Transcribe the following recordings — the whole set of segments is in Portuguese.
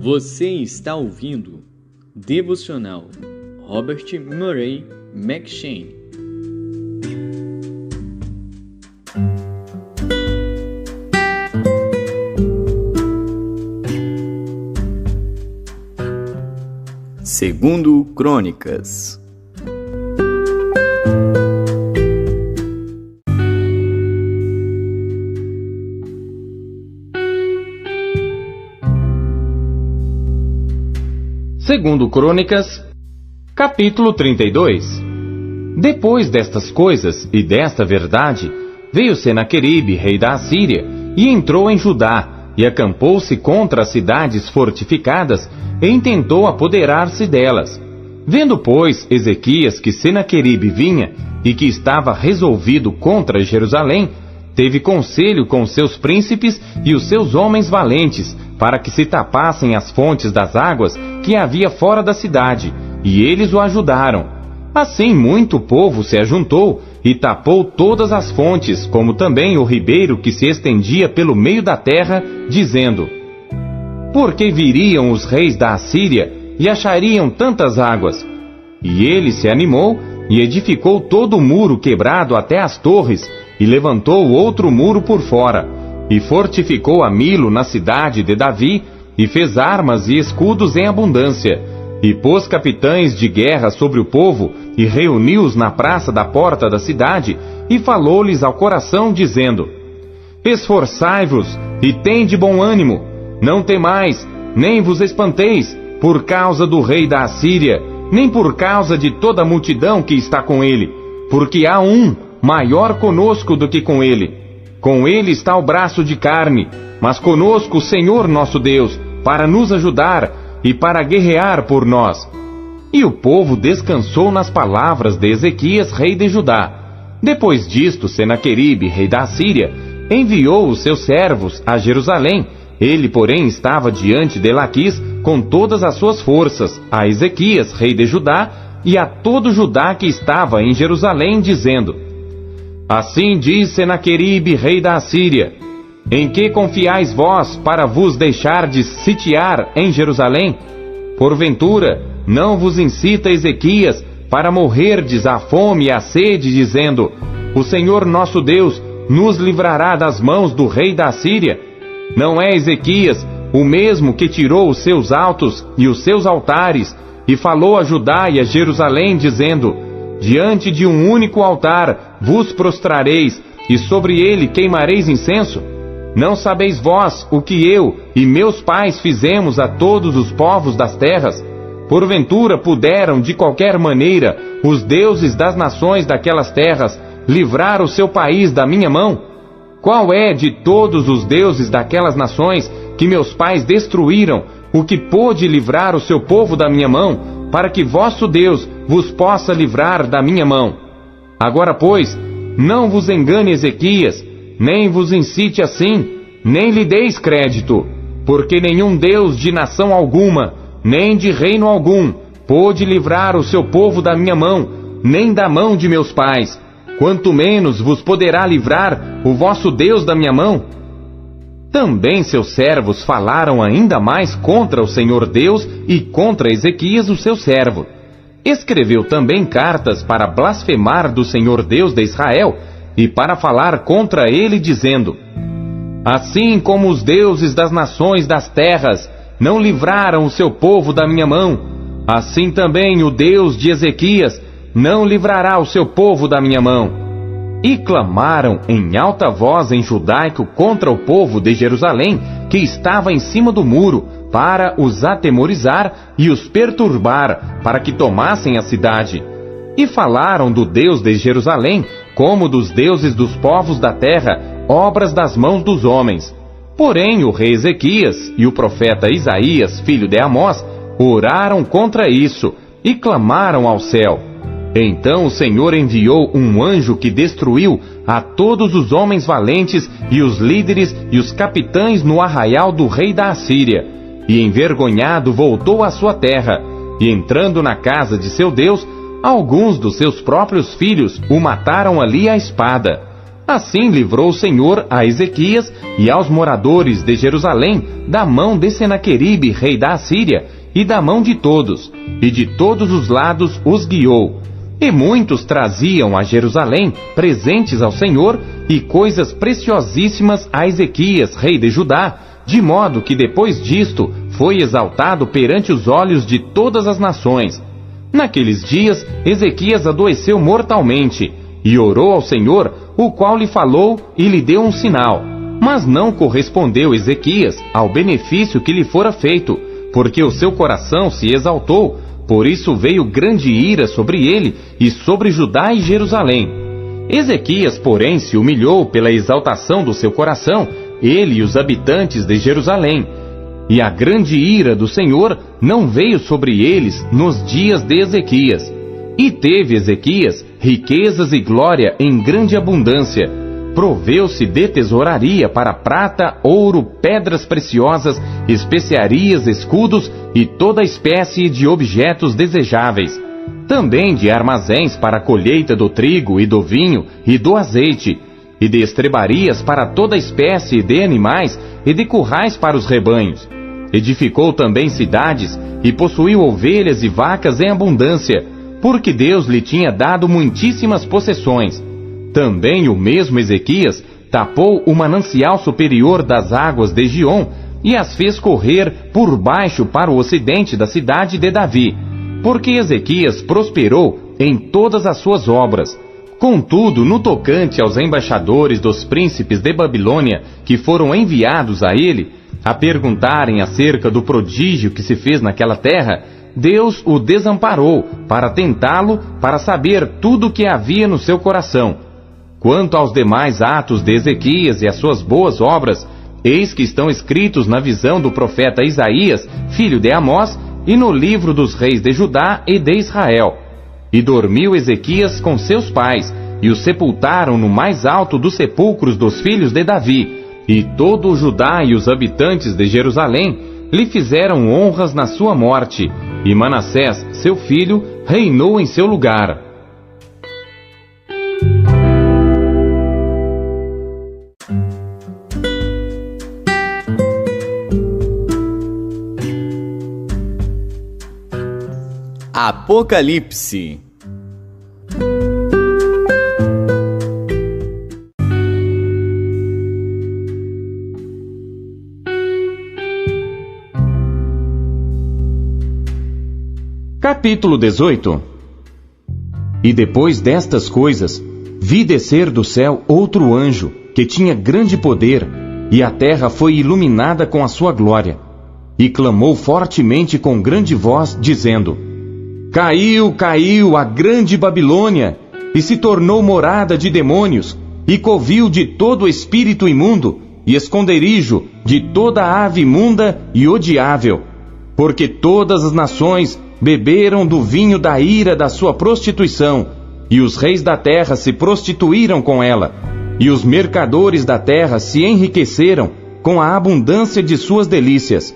Você está ouvindo Devocional Robert Murray M'Cheyne. Segundo Crônicas. Segundo Crônicas, capítulo 32. Depois destas coisas e desta verdade, veio Senaqueribe, rei da Assíria, e entrou em Judá, e acampou-se contra as cidades fortificadas, e intentou apoderar-se delas. Vendo, pois, Ezequias que Senaqueribe vinha, e que estava resolvido contra Jerusalém, teve conselho com seus príncipes e os seus homens valentes, para que se tapassem as fontes das águas que havia fora da cidade, e eles o ajudaram. Assim muito povo se ajuntou, e tapou todas as fontes, como também o ribeiro que se estendia pelo meio da terra, dizendo: Porque viriam os reis da Assíria, e achariam tantas águas? E ele se animou, e edificou todo o muro quebrado até as torres, e levantou outro muro por fora, e fortificou a Milo na cidade de Davi, e fez armas e escudos em abundância, e pôs capitães de guerra sobre o povo, e reuniu-os na praça da porta da cidade, e falou-lhes ao coração, dizendo: Esforçai-vos, e tende bom ânimo, não temais, nem vos espanteis, por causa do rei da Assíria, nem por causa de toda a multidão que está com ele, porque há um maior conosco do que com ele. Com ele está o braço de carne, mas conosco o Senhor nosso Deus, para nos ajudar e para guerrear por nós. E o povo descansou nas palavras de Ezequias, rei de Judá. Depois disto, Senaqueribe, rei da Assíria, enviou os seus servos a Jerusalém. Ele, porém, estava diante de Laquis com todas as suas forças, a Ezequias, rei de Judá, e a todo Judá que estava em Jerusalém, dizendo: Assim diz Senaqueribe, rei da Assíria: Em que confiais vós para vos deixardes sitiar em Jerusalém? Porventura, não vos incita Ezequias para morrerdes à fome e à sede, dizendo: O Senhor nosso Deus nos livrará das mãos do rei da Assíria? Não é Ezequias o mesmo que tirou os seus altos e os seus altares, e falou a Judá e a Jerusalém, dizendo: Diante de um único altar vos prostrareis, e sobre ele queimareis incenso? Não sabeis vós o que eu e meus pais fizemos a todos os povos das terras? Porventura puderam, de qualquer maneira, os deuses das nações daquelas terras livrar o seu país da minha mão? Qual é de todos os deuses daquelas nações que meus pais destruíram o que pôde livrar o seu povo da minha mão, para que vosso Deus vos possa livrar da minha mão? Agora, pois, não vos engane Ezequias, nem vos incite assim, nem lhe deis crédito, porque nenhum Deus de nação alguma, nem de reino algum, pôde livrar o seu povo da minha mão, nem da mão de meus pais, quanto menos vos poderá livrar o vosso Deus da minha mão. Também seus servos falaram ainda mais contra o Senhor Deus e contra Ezequias, o seu servo. Escreveu também cartas para blasfemar do Senhor Deus de Israel e para falar contra ele, dizendo: Assim como os deuses das nações das terras não livraram o seu povo da minha mão, assim também o Deus de Ezequias não livrará o seu povo da minha mão. E clamaram em alta voz em judaico contra o povo de Jerusalém, que estava em cima do muro, para os atemorizar e os perturbar, para que tomassem a cidade. E falaram do Deus de Jerusalém, como dos deuses dos povos da terra, obras das mãos dos homens. Porém o rei Ezequias e o profeta Isaías, filho de Amós, oraram contra isso, e clamaram ao céu. Então o Senhor enviou um anjo que destruiu a todos os homens valentes e os líderes e os capitães no arraial do rei da Assíria, e envergonhado voltou à sua terra, e entrando na casa de seu Deus, alguns dos seus próprios filhos o mataram ali à espada. Assim livrou o Senhor a Ezequias e aos moradores de Jerusalém da mão de Senaqueribe, rei da Assíria, e da mão de todos, e de todos os lados os guiou. E muitos traziam a Jerusalém presentes ao Senhor e coisas preciosíssimas a Ezequias, rei de Judá, de modo que depois disto foi exaltado perante os olhos de todas as nações. Naqueles dias Ezequias adoeceu mortalmente, e orou ao Senhor, o qual lhe falou e lhe deu um sinal. Mas não correspondeu Ezequias ao benefício que lhe fora feito, porque o seu coração se exaltou. Por isso veio grande ira sobre ele e sobre Judá e Jerusalém. Ezequias, porém, se humilhou pela exaltação do seu coração, ele e os habitantes de Jerusalém. E a grande ira do Senhor não veio sobre eles nos dias de Ezequias. E teve Ezequias riquezas e glória em grande abundância. Proveu-se de tesouraria para prata, ouro, pedras preciosas, especiarias, escudos e toda espécie de objetos desejáveis. Também de armazéns para a colheita do trigo e do vinho e do azeite, e de estrebarias para toda espécie de animais e de currais para os rebanhos. Edificou também cidades e possuiu ovelhas e vacas em abundância, porque Deus lhe tinha dado muitíssimas possessões. Também o mesmo Ezequias tapou o manancial superior das águas de Giom e as fez correr por baixo para o ocidente da cidade de Davi, porque Ezequias prosperou em todas as suas obras. Contudo, no tocante aos embaixadores dos príncipes de Babilônia que foram enviados a ele, a perguntarem acerca do prodígio que se fez naquela terra, Deus o desamparou para tentá-lo, para saber tudo o que havia no seu coração. Quanto aos demais atos de Ezequias e as suas boas obras, eis que estão escritos na visão do profeta Isaías, filho de Amós, e no livro dos reis de Judá e de Israel. E dormiu Ezequias com seus pais, e o sepultaram no mais alto dos sepulcros dos filhos de Davi, e todo o Judá e os habitantes de Jerusalém lhe fizeram honras na sua morte, e Manassés, seu filho, reinou em seu lugar. Apocalipse. Capítulo 18. E depois destas coisas, vi descer do céu outro anjo, que tinha grande poder, e a terra foi iluminada com a sua glória. E clamou fortemente com grande voz, dizendo: Caiu, caiu a grande Babilônia, e se tornou morada de demônios, e covil de todo espírito imundo, e esconderijo de toda ave imunda e odiável. Porque todas as nações beberam do vinho da ira da sua prostituição, e os reis da terra se prostituíram com ela, e os mercadores da terra se enriqueceram com a abundância de suas delícias.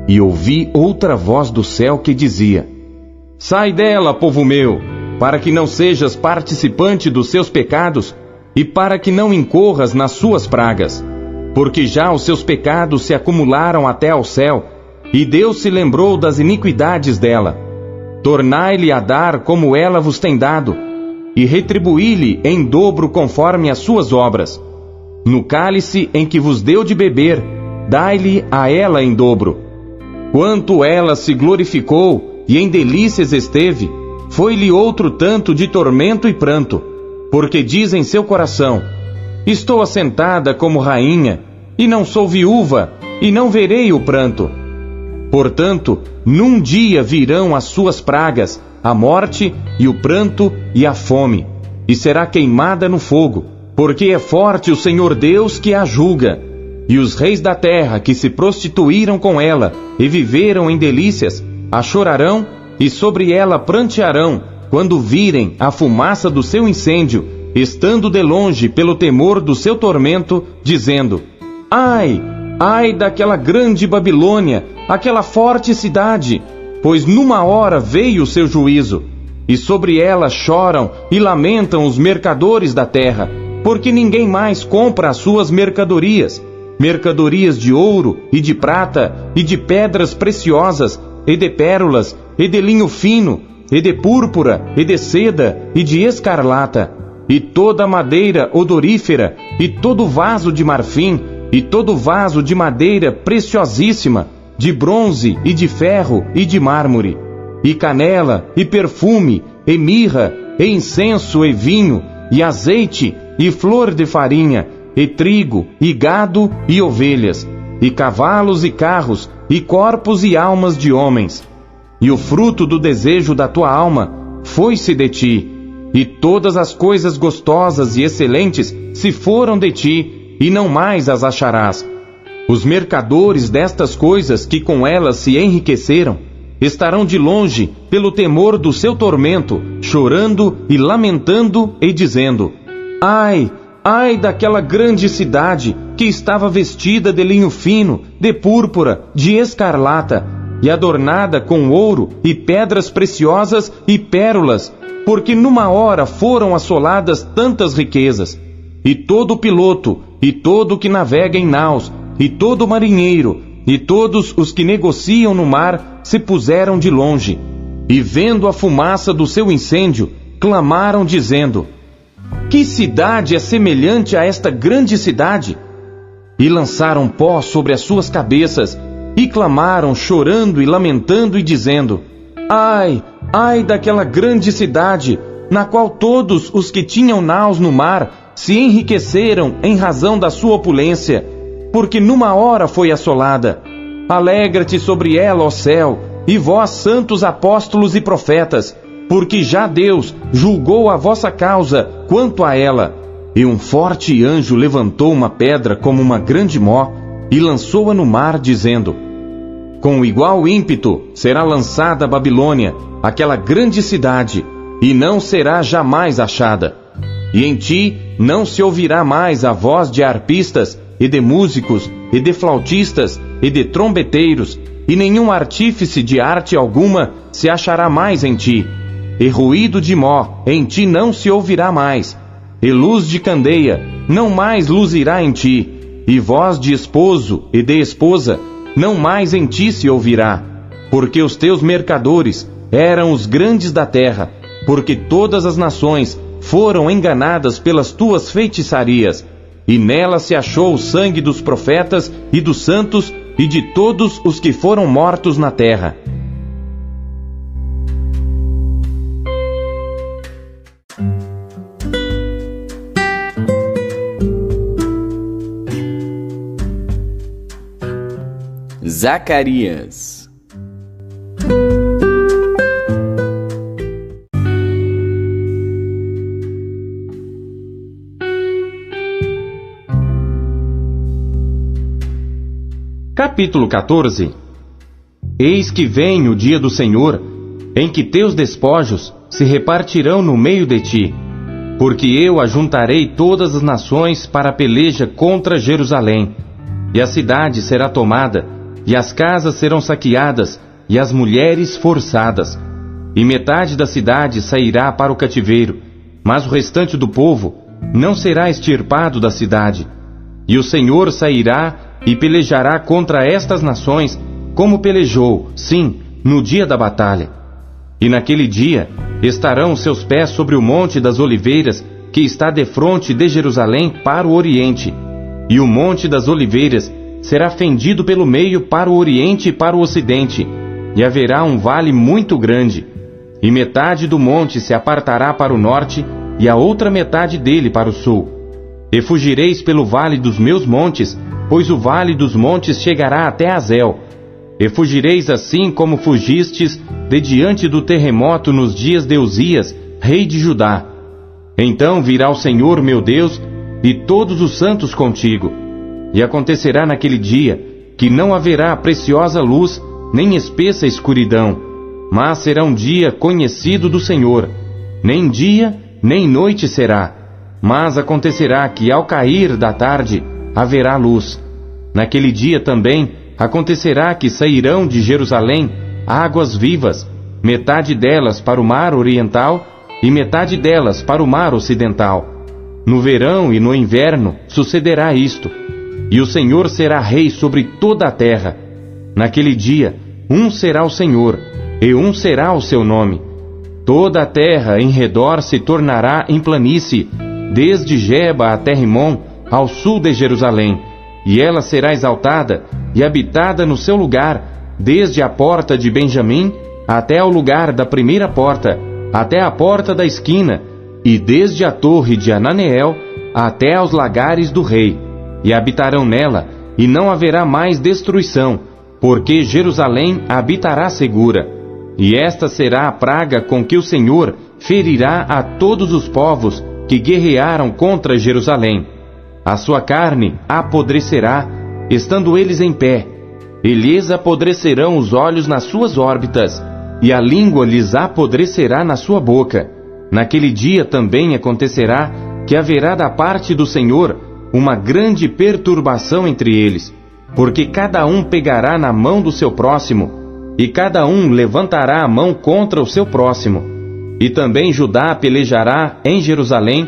E ouvi outra voz do céu que dizia: Sai dela, povo meu, para que não sejas participante dos seus pecados, e para que não incorras nas suas pragas. Porque já os seus pecados se acumularam até ao céu, e Deus se lembrou das iniquidades dela. Tornai-lhe a dar como ela vos tem dado, e retribuí-lhe em dobro conforme as suas obras. No cálice em que vos deu de beber, dai-lhe a ela em dobro. Quanto ela se glorificou e em delícias esteve, foi-lhe outro tanto de tormento e pranto, porque diz em seu coração: Estou assentada como rainha, e não sou viúva, e não verei o pranto. Portanto, num dia virão as suas pragas, a morte e o pranto e a fome, e será queimada no fogo, porque é forte o Senhor Deus que a julga. E os reis da terra que se prostituíram com ela e viveram em delícias, a chorarão e sobre ela prantearão, quando virem a fumaça do seu incêndio, estando de longe pelo temor do seu tormento, dizendo: Ai, ai daquela grande Babilônia, aquela forte cidade, pois numa hora veio o seu juízo, e sobre ela choram e lamentam os mercadores da terra, porque ninguém mais compra as suas mercadorias, mercadorias de ouro e de prata, e de pedras preciosas, e de pérolas, e de linho fino, e de púrpura, e de seda, e de escarlata, e toda madeira odorífera, e todo vaso de marfim, e todo vaso de madeira preciosíssima, de bronze, e de ferro, e de mármore, e canela, e perfume, e mirra, e incenso, e vinho, e azeite, e flor de farinha, e trigo, e gado, e ovelhas, e cavalos e carros, e corpos e almas de homens. E o fruto do desejo da tua alma foi-se de ti, e todas as coisas gostosas e excelentes se foram de ti, e não mais as acharás. Os mercadores destas coisas que com elas se enriqueceram, estarão de longe pelo temor do seu tormento, chorando e lamentando e dizendo: ai, ai daquela grande cidade que estava vestida de linho fino, de púrpura, de escarlata, e adornada com ouro e pedras preciosas e pérolas, porque numa hora foram assoladas tantas riquezas. E todo piloto, e todo que navega em naus, e todo marinheiro, e todos os que negociam no mar se puseram de longe, e vendo a fumaça do seu incêndio, clamaram dizendo: que cidade é semelhante a esta grande cidade? E lançaram pó sobre as suas cabeças, e clamaram chorando e lamentando e dizendo: ai, ai daquela grande cidade, na qual todos os que tinham naus no mar se enriqueceram em razão da sua opulência, porque numa hora foi assolada. Alegra-te sobre ela, ó céu, e vós, santos apóstolos e profetas, porque já Deus julgou a vossa causa quanto a ela. E um forte anjo levantou uma pedra como uma grande mó, e lançou-a no mar, dizendo: com igual ímpeto será lançada a Babilônia, aquela grande cidade, e não será jamais achada. E em ti não se ouvirá mais a voz de arpistas, e de músicos, e de flautistas, e de trombeteiros, e nenhum artífice de arte alguma se achará mais em ti. E ruído de mó em ti não se ouvirá mais, e luz de candeia não mais luzirá em ti, e voz de esposo e de esposa não mais em ti se ouvirá, porque os teus mercadores eram os grandes da terra, porque todas as nações foram enganadas pelas tuas feitiçarias, e nela se achou o sangue dos profetas e dos santos e de todos os que foram mortos na terra. Zacarias. Capítulo 14. Eis que vem o dia do Senhor, em que teus despojos se repartirão no meio de ti, porque eu ajuntarei todas as nações para a peleja contra Jerusalém, e a cidade será tomada, e as casas serão saqueadas, e as mulheres forçadas. E metade da cidade sairá para o cativeiro, mas o restante do povo não será extirpado da cidade. E o Senhor sairá e pelejará contra estas nações, como pelejou, sim, no dia da batalha. E naquele dia estarão seus pés sobre o monte das oliveiras, que está defronte de Jerusalém para o oriente. E o monte das oliveiras será fendido pelo meio para o oriente e para o ocidente, e haverá um vale muito grande. E metade do monte se apartará para o norte, e a outra metade dele para o sul. E fugireis pelo vale dos meus montes, pois o vale dos montes chegará até Azel. E fugireis assim como fugistes de diante do terremoto nos dias de Uzias, rei de Judá. Então virá o Senhor meu Deus, e todos os santos contigo. E acontecerá naquele dia, que não haverá preciosa luz, nem espessa escuridão, mas será um dia conhecido do Senhor. Nem dia, nem noite será, mas acontecerá que ao cair da tarde haverá luz. Naquele dia também acontecerá que sairão de Jerusalém águas vivas, metade delas para o mar oriental e metade delas para o mar ocidental. No verão e no inverno sucederá isto, e o Senhor será rei sobre toda a terra. Naquele dia, um será o Senhor, e um será o seu nome. Toda a terra em redor se tornará em planície, desde Geba até Rimon, ao sul de Jerusalém, e ela será exaltada e habitada no seu lugar, desde a porta de Benjamim até ao lugar da primeira porta, até a porta da esquina, e desde a torre de Ananeel até aos lagares do rei, e habitarão nela, e não haverá mais destruição, porque Jerusalém habitará segura. E esta será a praga com que o Senhor ferirá a todos os povos que guerrearam contra Jerusalém. A sua carne apodrecerá, estando eles em pé, e lhes apodrecerão os olhos nas suas órbitas, e a língua lhes apodrecerá na sua boca. Naquele dia também acontecerá que haverá da parte do Senhor uma grande perturbação entre eles, porque cada um pegará na mão do seu próximo, e cada um levantará a mão contra o seu próximo. E também Judá pelejará em Jerusalém,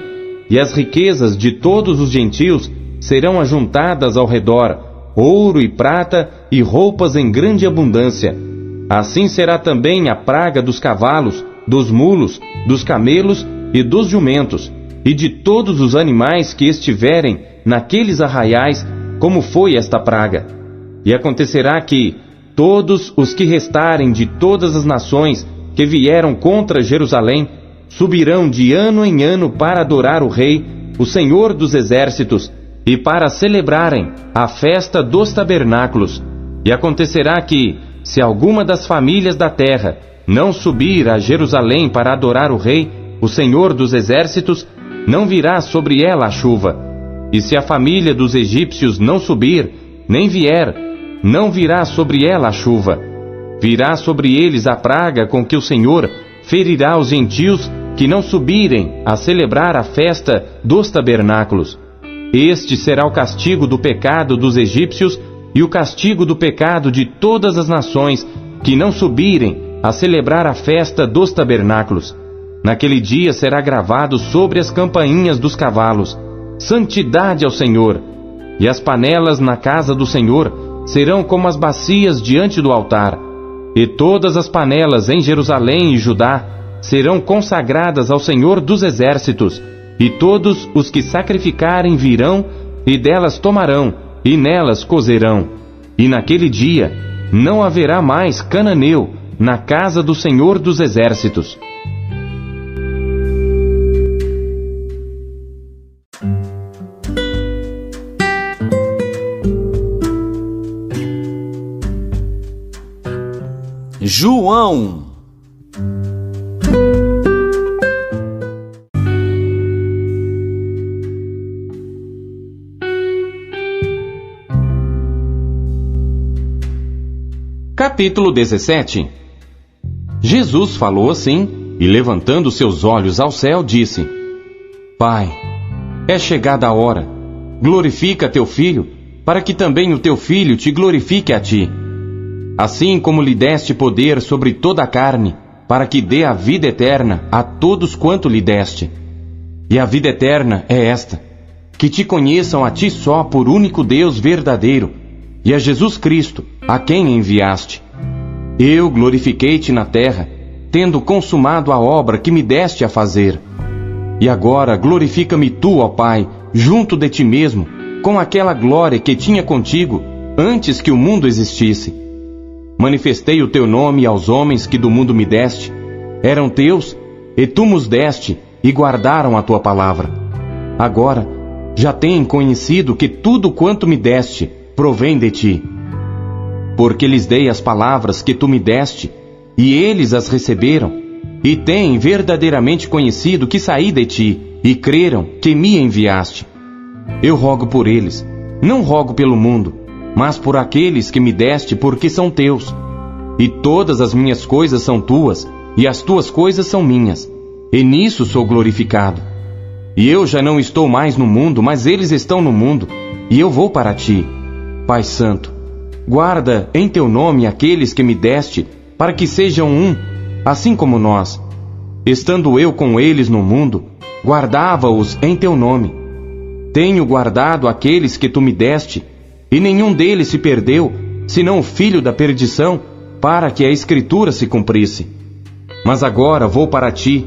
e as riquezas de todos os gentios serão ajuntadas ao redor, ouro e prata e roupas em grande abundância. Assim será também a praga dos cavalos, dos mulos, dos camelos e dos jumentos, e de todos os animais que estiverem naqueles arraiais, como foi esta praga. E acontecerá que todos os que restarem de todas as nações que vieram contra Jerusalém subirão de ano em ano para adorar o Rei, o Senhor dos Exércitos, e para celebrarem a festa dos tabernáculos. E acontecerá que, se alguma das famílias da terra não subir a Jerusalém para adorar o Rei, o Senhor dos Exércitos, não virá sobre ela a chuva. E se a família dos egípcios não subir, nem vier, não virá sobre ela a chuva. Virá sobre eles a praga com que o Senhor ferirá os gentios que não subirem a celebrar a festa dos tabernáculos. Este será o castigo do pecado dos egípcios e o castigo do pecado de todas as nações que não subirem a celebrar a festa dos tabernáculos. Naquele dia será gravado sobre as campainhas dos cavalos: Santidade ao Senhor. E as panelas na casa do Senhor serão como as bacias diante do altar. E todas as panelas em Jerusalém e Judá serão consagradas ao Senhor dos Exércitos, e todos os que sacrificarem virão, e delas tomarão, e nelas cozerão. E naquele dia não haverá mais cananeu na casa do Senhor dos Exércitos. João. Capítulo 17. Jesus falou assim, e levantando seus olhos ao céu, disse: Pai, é chegada a hora. Glorifica teu Filho, para que também o teu Filho te glorifique a ti. Assim como lhe deste poder sobre toda a carne, para que dê a vida eterna a todos quanto lhe deste. E a vida eterna é esta: que te conheçam a ti só por único Deus verdadeiro, e a Jesus Cristo, a quem enviaste. Eu glorifiquei-te na terra, tendo consumado a obra que me deste a fazer. E agora glorifica-me tu, ó Pai, junto de ti mesmo, com aquela glória que tinha contigo antes que o mundo existisse. Manifestei o teu nome aos homens que do mundo me deste. Eram teus, e tu nos deste, e guardaram a tua palavra. Agora já têm conhecido que tudo quanto me deste provém de ti. Porque lhes dei as palavras que tu me deste, e eles as receberam, e têm verdadeiramente conhecido que saí de ti, e creram que me enviaste. Eu rogo por eles, não rogo pelo mundo, mas por aqueles que me deste, porque são teus. E todas as minhas coisas são tuas, e as tuas coisas são minhas, e nisso sou glorificado. E eu já não estou mais no mundo, mas eles estão no mundo, e eu vou para ti. Pai Santo, guarda em teu nome aqueles que me deste, para que sejam um, assim como nós. Estando eu com eles no mundo, guardava-os em teu nome. Tenho guardado aqueles que tu me deste, e nenhum deles se perdeu, senão o filho da perdição, para que a Escritura se cumprisse. Mas agora vou para ti,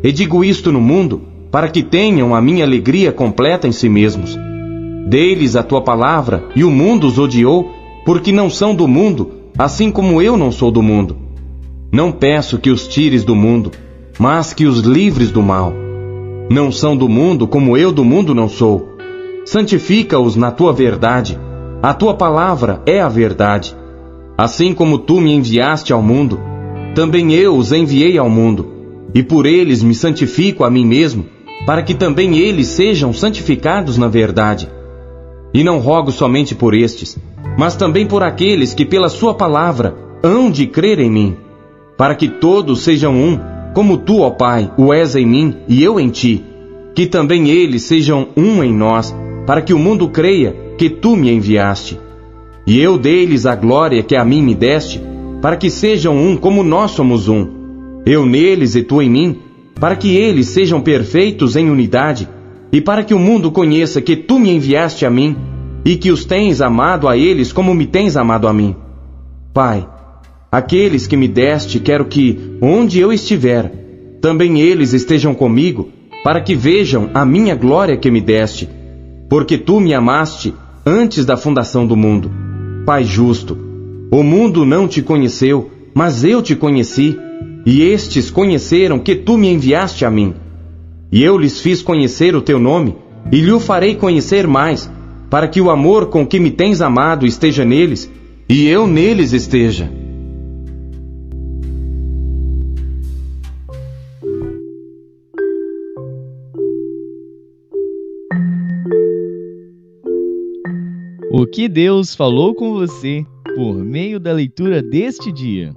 e digo isto no mundo, para que tenham a minha alegria completa em si mesmos. Dei-lhes a tua palavra, e o mundo os odiou, porque não são do mundo, assim como eu não sou do mundo. Não peço que os tires do mundo, mas que os livres do mal. Não são do mundo, como eu do mundo não sou. Santifica-os na tua verdade. A tua palavra é a verdade. Assim como tu me enviaste ao mundo, também eu os enviei ao mundo, e por eles me santifico a mim mesmo, para que também eles sejam santificados na verdade. E não rogo somente por estes, mas também por aqueles que pela sua palavra hão de crer em mim, para que todos sejam um, como tu, ó Pai, o és em mim e eu em ti, que também eles sejam um em nós, para que o mundo creia que tu me enviaste. E eu dei-lhes a glória que a mim me deste, para que sejam um como nós somos um, eu neles e tu em mim, para que eles sejam perfeitos em unidade, e para que o mundo conheça que tu me enviaste a mim, e que os tens amado a eles como me tens amado a mim. Pai, aqueles que me deste quero que, onde eu estiver, também eles estejam comigo, para que vejam a minha glória que me deste, porque tu me amaste antes da fundação do mundo. Pai justo, o mundo não te conheceu, mas eu te conheci, e estes conheceram que tu me enviaste a mim. E eu lhes fiz conhecer o teu nome, e lhe o farei conhecer mais, para que o amor com que me tens amado esteja neles, e eu neles esteja. O que Deus falou com você por meio da leitura deste dia?